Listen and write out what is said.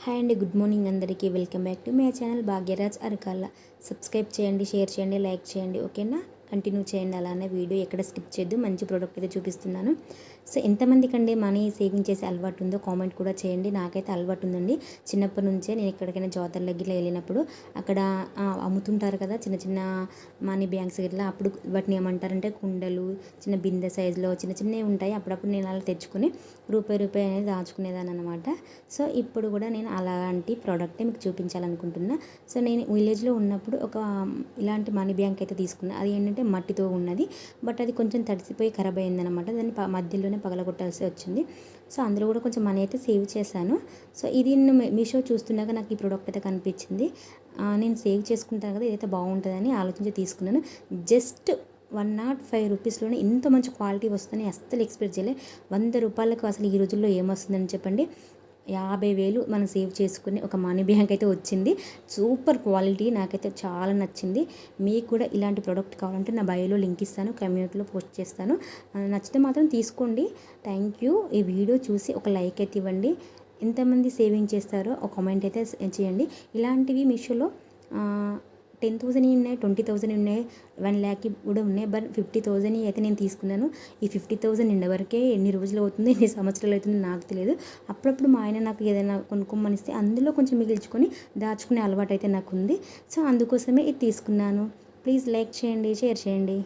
Hi అండి, good morning అందరికీ. Welcome back to my channel Bhagyaraj Arakala. Subscribe చేయండి, షేర్ చేయండి, లైక్ చేయండి, ఓకేనా? కంటిన్యూ చేయండి. అలానే వీడియో ఎక్కడ స్కిప్ చేయొద్దు. మంచి ప్రోడక్ట్ అయితే చూపిస్తున్నాను. సో ఎంతమందికి అండి మనీ సేవింగ్ చేసే అలవాటు ఉందో కామెంట్ కూడా చేయండి. నాకైతే అలవాటు ఉందండి. చిన్నప్పటి నుంచే నేను ఎక్కడికైనా జాతరలకి ఇట్లా వెళ్ళినప్పుడు అక్కడ అమ్ముతుంటారు కదా చిన్న చిన్న మనీ బ్యాంక్స్ ఇట్లా. అప్పుడు వాటిని ఏమంటారంటే కుండలు, చిన్న బిందె సైజులో చిన్న చిన్నవి ఉంటాయి. అప్పుడప్పుడు నేను అలా తెచ్చుకొని రూపాయి అనేది దాచుకునేదాన్ని అనమాట. సో ఇప్పుడు కూడా నేను అలాంటి ప్రోడక్టే మీకు చూపించాలనుకుంటున్నా. సో నేను విలేజ్లో ఉన్నప్పుడు ఒక ఇలాంటి మనీ బ్యాంక్ అయితే తీసుకున్నా. అది ఏంటంటే మట్టితో ఉన్నది. బట్ అది కొంచెం తడిసిపోయి ఖరాబ్ అయిందనమాట. దాన్ని మధ్యలోనే పగలగొట్టాల్సి వచ్చింది. సో అందులో కూడా కొంచెం మనీ అయితే సేవ్ చేశాను. సో ఇది మీషో చూస్తున్నాక నాకు ఈ ప్రోడక్ట్ అయితే కనిపించింది. నేను సేవ్ చేసుకుంటాను కదా, ఇదైతే బాగుంటుందని ఆలోచించి తీసుకున్నాను. జస్ట్ 105 రూపీస్లోనే ఇంత మంచి క్వాలిటీ వస్తుందని అస్సలు ఎక్స్పెక్ట్ చేయలేదు. 100 రూపాయలకు అసలు ఈ రోజుల్లో ఏమొస్తుందని చెప్పండి. 50,000 మనం సేవ్ చేసుకుని ఒక మనీ బ్యాంక్ అయితే వచ్చింది. సూపర్ క్వాలిటీ, నాకైతే చాలా నచ్చింది. మీకు కూడా ఇలాంటి ప్రోడక్ట్ కావాలంటే నా బయోలో లింక్ ఇస్తాను, కమ్యూనిటీలో పోస్ట్ చేస్తాను. నచ్చితే మాత్రం తీసుకోండి. Thank you. ఈ వీడియో చూసి ఒక లైక్ అయితే ఇవ్వండి. ఎంతమంది సేవింగ్ చేస్తారో ఒక కామెంట్ అయితే చేయండి. ఇలాంటివి మీషోలో 10,000 ఉన్నాయి, 20,000 ఉన్నాయి, 1,00,000 కూడా ఉన్నాయి. బట్ 50,000 అయితే నేను తీసుకున్నాను. ఈ 50,000 నిండే ఎన్ని రోజులు అవుతుంది, ఎన్ని సంవత్సరాలు అవుతుంది నాకు తెలియదు. అప్పుడప్పుడు మా ఆయన నాకు ఏదైనా కొనుక్కోమని ఇస్తే అందులో కొంచెం మిగిల్చుకొని దాచుకునే అలవాటు అయితే నాకు ఉంది. సో అందుకోసమే ఇది తీసుకున్నాను. ప్లీజ్ లైక్ చేయండి, షేర్ చేయండి.